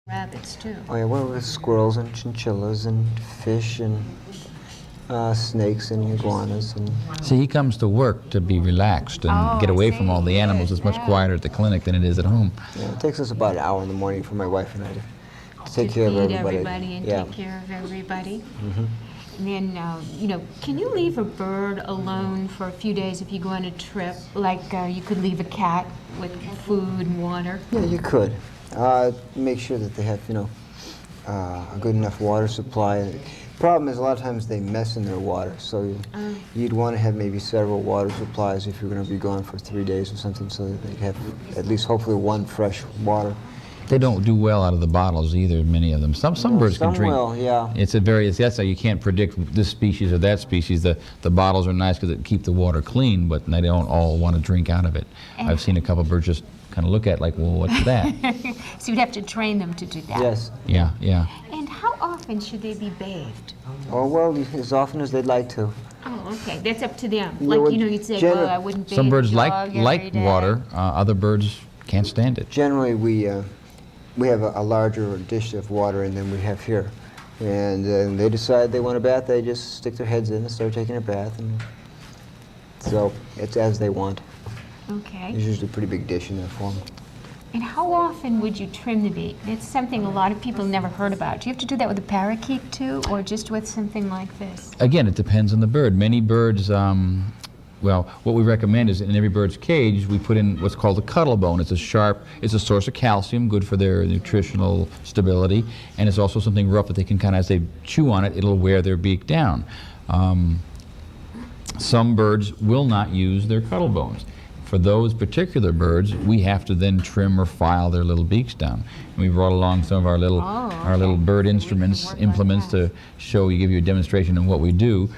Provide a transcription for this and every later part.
Rabbits too. Oh yeah, well, with squirrels and chinchillas and fish and snakes and iguanas and. See, he comes to work to be relaxed and Oh, get I away see. from all the animals. It's much Yeah. quieter at the clinic than it is at home. Yeah, it takes us about an hour in the morning for my wife and I to take care of feed everybody. and Yeah. take care of everybody. Mhm. And then, can you leave a bird alone for a few days if you go on a trip? Like you could leave a cat with food and water? Yeah, you could. Make sure that they have, a good enough water supply. Problem is, a lot of times they mess in their water, so you'd want to have maybe several water supplies if you're going to be gone for 3 days or something, so that they have at least hopefully one fresh water. They don't do well out of the bottles either, many of them. Some birds can Some drink. will, yeah. That's how you can't predict this species or that species. The bottles are nice because they keep the water clean, but they don't all want to drink out of it. I've seen a couple birds just kind of look at it like, well, what's that? So you'd have to train them to do that. Yes. Yeah, yeah. And how often should they be bathed? Oh, well, as often as they'd like to. Oh, okay. That's up to them. You know, You'd say, gener- well, I wouldn't bathe Some birds a dog every like day. water. Other birds can't stand it. Generally, we have a larger dish of water than we have here. And they decide they want a bath, they just stick their heads in and start taking a bath. And so it's as they want. Okay. There's usually a pretty big dish in there for them. And how often would you trim the beak? It's something a lot of people never heard about. Do you have to do that with a parakeet too, or just with something like this? Again, it depends on the bird. Many birds, well, what we recommend is in every bird's cage, we put in what's called a cuttle bone. It's a source of calcium, good for their nutritional stability, and it's also something rough that they can kind of, as they chew on it, it'll wear their beak down. Some birds will not use their cuttle bones. For those particular birds, we have to then trim or file their little beaks down. And we brought along some of our little bird implements to give you a demonstration of what we do.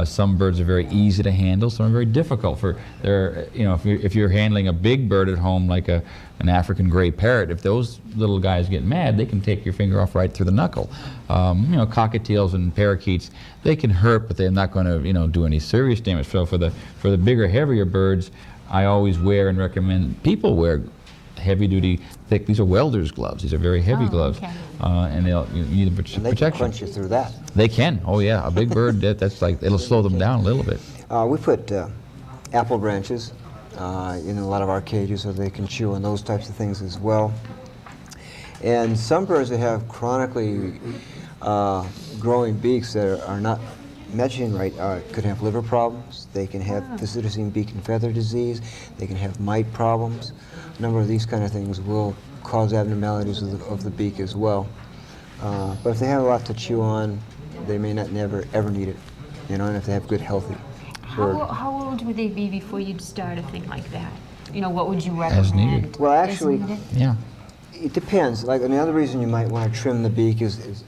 Some birds are very easy to handle. Some are very difficult. If you're handling a big bird at home, like an African gray parrot, if those little guys get mad, they can take your finger off right through the knuckle. Cockatiels and parakeets, they can hurt, but they're not going to do any serious damage. So for the bigger, heavier birds, I always wear and recommend people wear heavy-duty, thick. These are welder's gloves. These are very heavy gloves, okay. And you need the And they can protection. crunch you through that. They can. Oh yeah, a big bird. That's like it'll slow them down a little bit. We put apple branches in a lot of our cages so they can chew on those types of things as well. And some birds that have chronically growing beaks that are not matching right could have liver problems. They can have Vicidicine beak and feather disease. They can have mite problems. A number of these kind of things will cause abnormalities of the beak as well. But if they have a lot to chew on, they may not never ever need it. And if they have good healthy bird. How old would they be before you'd start a thing like that? What would you recommend? As needed. Well, As actually, needed? Yeah. it depends. Like another reason you might want to trim the beak is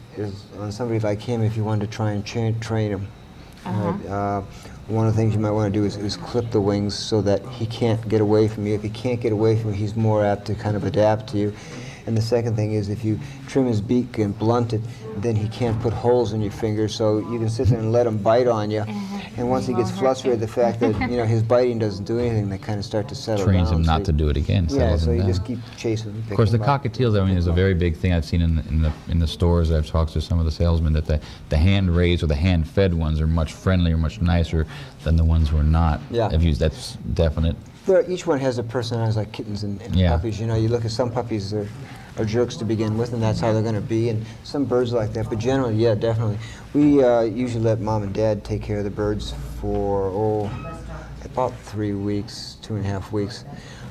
on somebody like him if you wanted to try and train him. One of the things you might want to do is clip the wings so that he can't get away from you. If he can't get away from you, he's more apt to kind of adapt to you. And the second thing is if you trim his beak and blunt it, then he can't put holes in your fingers, so you can sit there and let him bite on you. And once he gets flustered, the fact that his biting doesn't do anything, they kind of start to settle Trains down. him So not to do it again. Yeah, settles so him you down. just keep chasing him. Of course, the cockatiels, is a very big thing I've seen in the stores. I've talked to some of the salesmen that the hand-raised or the hand-fed ones are much friendlier, much nicer than the ones who are not. Yeah. That's definite. Each one has a personality like kittens and Yeah. puppies. You look at some puppies are jerks to begin with, and that's how they're going to be, and some birds are like that. But generally, yeah, definitely. We usually let mom and dad take care of the birds for, about 3 weeks, 2.5 weeks.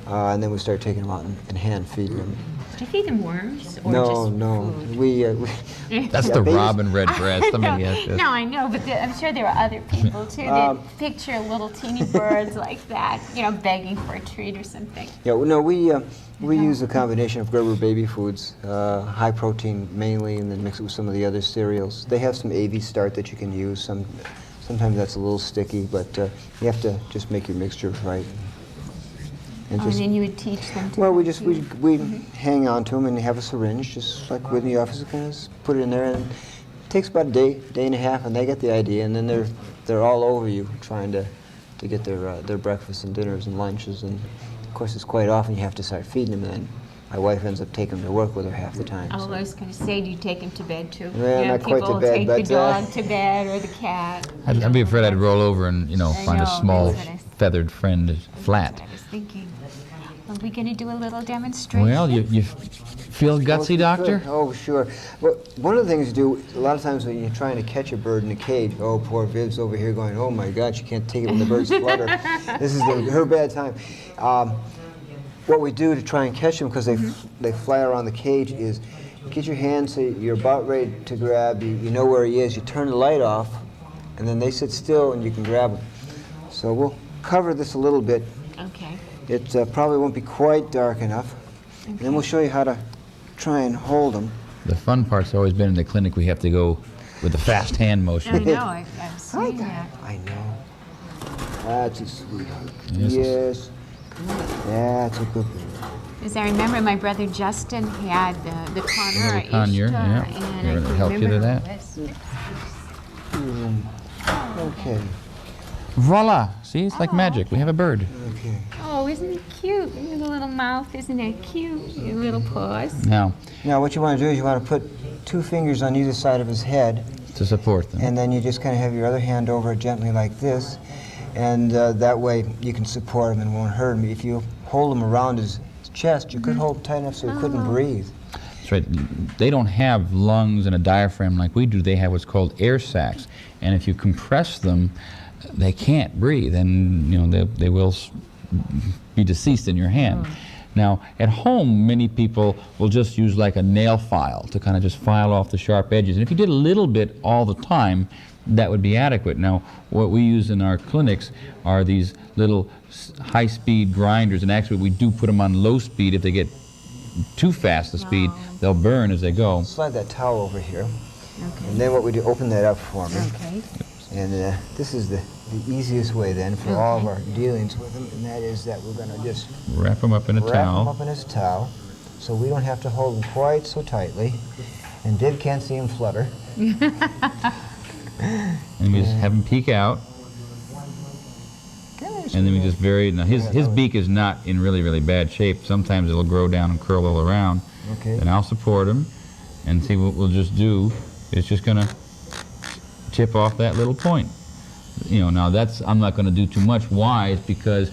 And then we start taking them out and hand feeding them. Do you feed them worms or No, just no. food? We That's Yeah, the babies- robin redbreast. Yes. No, I know, but I'm sure there are other people too that picture little teeny birds like that, begging for a treat or something. Yeah, well, no, we use a combination of Gerber baby foods, high protein mainly, and then mix it with some of the other cereals. They have some AV Start that you can use. Sometimes that's a little sticky, but you have to just make your mixture right. And then you would teach them to. Well, we hang on to them and have a syringe, just like with the office, kind of put it in there, and it takes about a day and a half, and they get the idea, and then they're all over you trying to get their breakfasts and dinners and lunches, and of course it's quite often you have to start feeding them then. My wife ends up taking them to work with her half the time. Oh, so. I was going to say, do you take him to bed too? Well, not quite to people bed, take but, the dog to bed or the cat. I'd be afraid I'd roll over and, I find a know, small that's what I- feathered friend flat. That's what I was thinking. Are we going to do a little demonstration? Well, you feel gutsy, Doctor? Oh, sure. Well, one of the things you do, a lot of times when you're trying to catch a bird in a cage, oh, poor Viv's over here going, oh my God, she can't take it when the birds flutter. This is her bad time. What we do to try and catch them, because they fly around the cage, is get your hand so you're about ready to grab, you know where he is, you turn the light off, and then they sit still and you can grab them. So we'll cover this a little bit. Okay. It probably won't be quite dark enough. And then we'll show you how to try and hold them. The fun part's always been in the clinic, we have to go with the fast hand motion. I know, I've seen that. I know. That's a sweetheart. Yes. Yes. That's a good girl. Because I remember my brother Justin had the conure, little conure, yeah. and Here, I it'll can help you remember to that. Okay. Voila! See, it's like Oh, magic. We have a bird. Okay. Oh, isn't he cute? Look at the little mouth. Isn't that cute? Your little paws. Now, Now what you want to do is you want to put 2 fingers on either side of his head, to support them. and then you just kind of have your other hand over it gently like this, and that way you can support him and won't hurt him. If you hold him around his chest, you could hold tight enough so he couldn't breathe. That's right. They don't have lungs and a diaphragm like we do. They have what's called air sacs. And if you compress them, they can't breathe, and they will be deceased in your hand. Now, at home, many people will just use like a nail file to kind of just file off the sharp edges. And if you did a little bit all the time, that would be adequate. Now, what we use in our clinics are these little high-speed grinders, and actually we do put them on low speed. If they get too fast the speed, they'll burn as they go. Slide that towel over here, Okay. and then what we do, open that up for me. Okay. And this is the easiest way then for all of our dealings with him, and that is that we're going to just Wrap them up in a wrap him towel. up in his towel, so we don't have to hold him quite so tightly, and Div can't see him flutter. And we just have him peek out. And then we just now his beak is not in really, really bad shape. Sometimes it'll grow down and curl all around. Okay. And I'll support him, and see what we'll just do is just gonna chip off that little point. Now I'm not gonna do too much. Why? It's because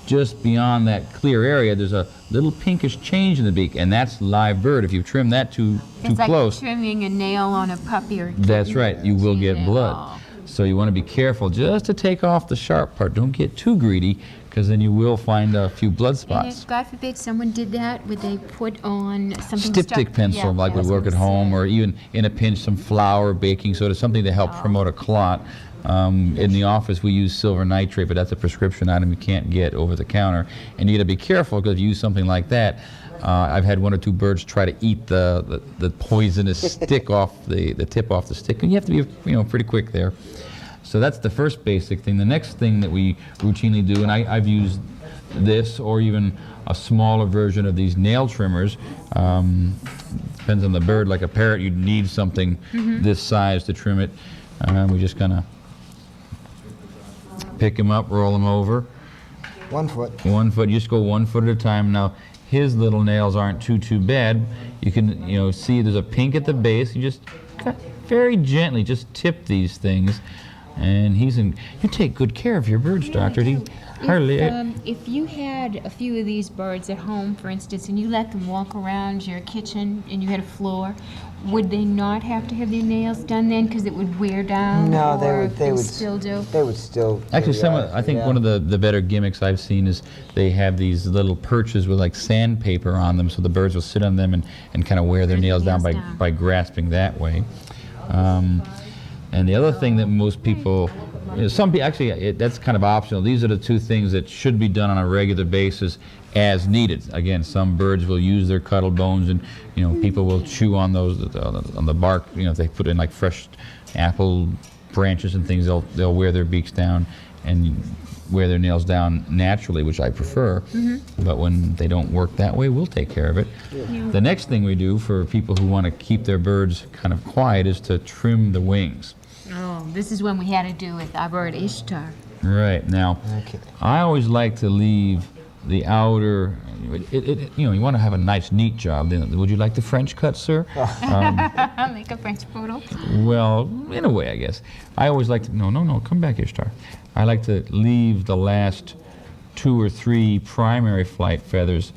just beyond that clear area, there's a little pinkish change in the beak, and that's live bird. If you trim that too It's like close, trimming a nail on a puppy or that's right, you will get Yeah. blood. So you want to be careful just to take off the sharp part. Don't get too greedy, because then you will find a few blood And spots. if, God forbid, someone did that, would they put on something Styptic pencil, like would work at home, or even in a pinch some flour, baking soda, something to help promote a clot. In the office we use silver nitrate, but that's a prescription item you can't get over the counter. And you got to be careful, because if you use something like that, I've had 1 or 2 birds try to eat the poisonous stick off the tip off the stick, and you have to be pretty quick there. So that's the first basic thing. The next thing that we routinely do, and I've used this or even a smaller version of these nail trimmers. Depends on the bird. Like a parrot, you'd need something this size to trim it. We just kind of pick him up, roll him over. 1 foot. 1 foot, you just go 1 foot at a time. Now, his little nails aren't too bad. You can, see there's a pink at the base. You just cut very gently, just tip these things. And you take good care of your birds, Doctor. He hardly. If you had a few of these birds at home, for instance, and you let them walk around your kitchen and you had a floor, would they not have to have their nails done then, because it would wear down? No, or they would still do. They would still. Actually, I think one of the better gimmicks I've seen is they have these little perches with like sandpaper on them, so the birds will sit on them and kind of wear their nails down by grasping that way. And the other thing that most people, some people, actually, that's kind of optional. These are the 2 things that should be done on a regular basis as needed. Again, some birds will use their cuttle bones, and people will chew on those on the bark. If they put in like fresh apple branches and things, they'll wear their beaks down and wear their nails down naturally, which I prefer. But when they don't work that way, we'll take care of it. The next thing we do for people who want to keep their birds kind of quiet is to trim the wings. Oh, this is when we had to do with our bird Ishtar. Right. Now, Okay. I always like to leave the outer, you know, you want to have a nice, neat job. Then, would you like the French cut, sir? Like a French poodle. Well, in a way, I guess. I always like to, no, come back, Ishtar. I like to leave the last 2 or 3 primary flight feathers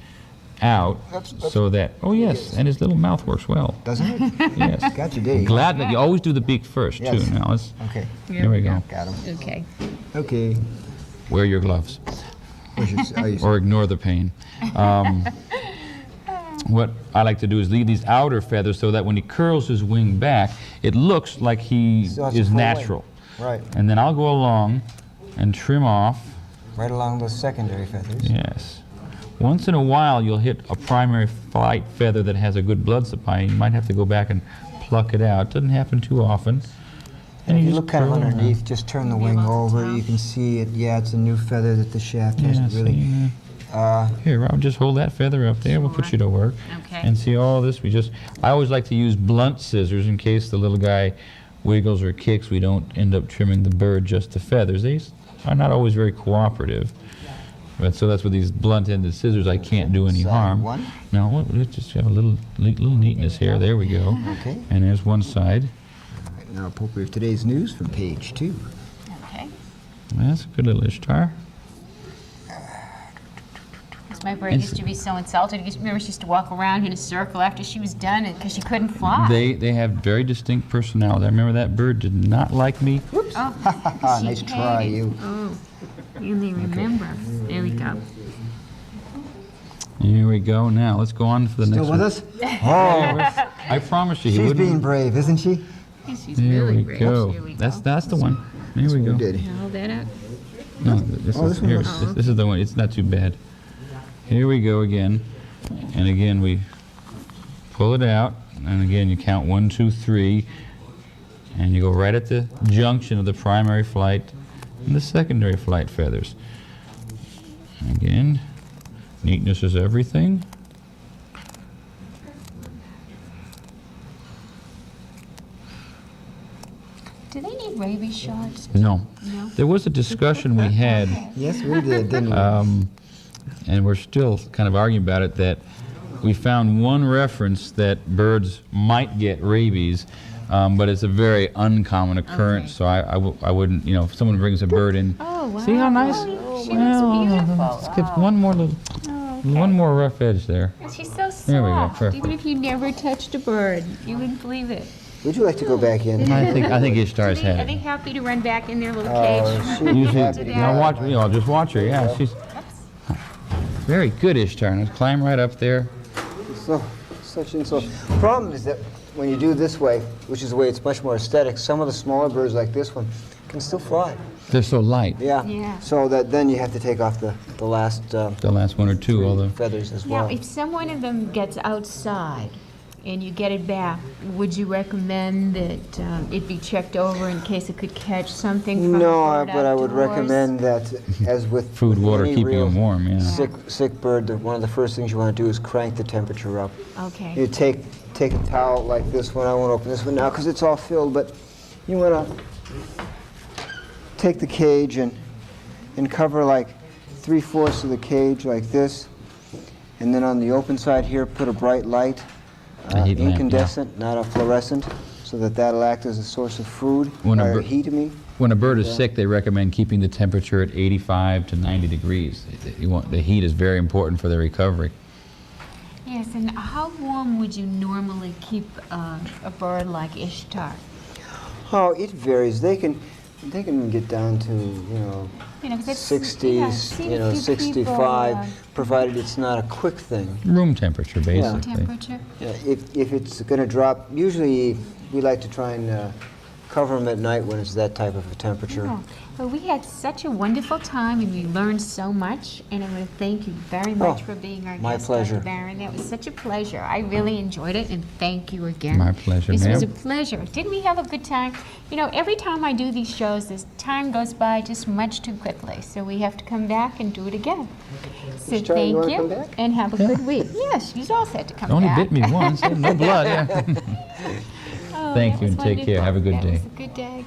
out so that, oh yes, and his little mouth works well. Doesn't it? Yes. Got you, Dave. Glad that you always do the beak first, Yes. too. Now, let's, Okay. here we go. Got him. Okay. Okay. Wear your gloves. Or Or ignore the pain. What I like to do is leave these outer feathers so that when he curls his wing back, it looks like he Still has a is full natural. Right. And then I'll go along and trim off. Right along those secondary feathers. Yes. Once in a while, you'll hit a primary flight feather that has a good blood supply. You might have to go back and pluck it out. Doesn't happen too often. And if you just look kind of curl it underneath, just turn the wing over. You can see it. Yeah, it's a new feather that the shaft out. hasn't Yeah, really. see, here, I'll just hold that feather up there. We'll put you to work. Okay. And see all this. I always like to use blunt scissors in case the little guy wiggles or kicks. We don't end up trimming the bird, just the feathers. They are not always very cooperative. But so that's with these blunt-ended scissors, I can't do any Side harm. one. No, let's just have a little neatness here. There we go. Okay. And there's one side. Now, appropriate of today's news from page 2. Okay. That's a good little Ishtar. My bird used to be so insulted. Remember, she used to walk around in a circle after she was done because she couldn't fly. They have very distinct personality. I remember that bird did not like me. Oh, she Nice try, hated- you. Oh, you only remember. There we go. Here we go. Now let's go on for the Still next with one. us? Oh, I promised you he she's wouldn't. being brave, isn't she? She's There really we great. go. Here we go. That's the one. There we go. We did. Hold that up. No, this Oh, is this one here. looks- This is the one. It's not too bad. Here we go again, and again we pull it out, and again you count 1, 2, 3, and you go right at the junction of the primary flight and the secondary flight feathers. Again, neatness is everything. Do they need rabies shots? No. No. There was a discussion we had. Yes, we did, didn't we? And we're still kind of arguing about it, that we found one reference that birds might get rabies, but it's a very uncommon occurrence, Okay. so I wouldn't, you know, if someone brings a bird in, Oh, wow. see how nice? Oh, she looks beautiful. Let's get one more little, one more rough edge there. And she's so soft. There we go, perfect. Even if you never touched a bird, you wouldn't believe it. Would you like to go back in? I think Ishtar's Are had they it. happy to run back in their little Oh, cage? You happy should, to now go. watch, you know, just watch her, yeah, she's very good, Ishtar. Now climb right up there. So, such insult. The problem is that when you do this way, which is the way it's much more aesthetic, some of the smaller birds like this one can still fly. They're so light, Yeah. Yeah. So that then you have to take off the last the last one or two, although. feathers as Now, well. if some one of them gets outside and you get it back, would you recommend that it be checked over in case it could catch something from No, the bird but I would outdoors? recommend that, as with Food, with water, any keeping real them warm, yeah. sick bird, one of the first things you want to do is crank the temperature up. Okay. You take a towel like this one. I won't open this one now because it's all filled, but you want to take the cage and cover like 3/4 of the cage like this, and then on the open side here put a bright light, A heat lamp, yeah. incandescent, not a fluorescent, so that'll act as a source of food When a or bir- heat. I mean, When a bird is sick, they recommend keeping the temperature at 85 to 90 degrees. The heat is very important for their recovery. Yes, and how warm would you normally keep a bird like Ishtar? oh, it varies. They can get down to You know, 'cause it's- 60s, yeah, I've seen a few 65, people, provided it's not a quick thing. Room temperature, basically. temperature. Yeah, if it's going to drop, usually we like to try and cover them at night when it's that type of a temperature. Oh, well, we had such a wonderful time and we learned so much, and I want to thank you very much Oh, for being our my guest, pleasure. Dr. Barron. That was such a pleasure. I really enjoyed it, and thank you again. My pleasure, This was a ma'am. pleasure. Didn't we have a good time? You know, every time I do these shows, this time goes by just much too quickly, so we have to come back and do it again. So Miss Charlie, you thank wanna you, come back? and have a good week. Yes, she's all set to come Only back. bit me once, no blood. Yeah. Oh, Thank that you was and take care. wonderful. Have a good That day. was a good day.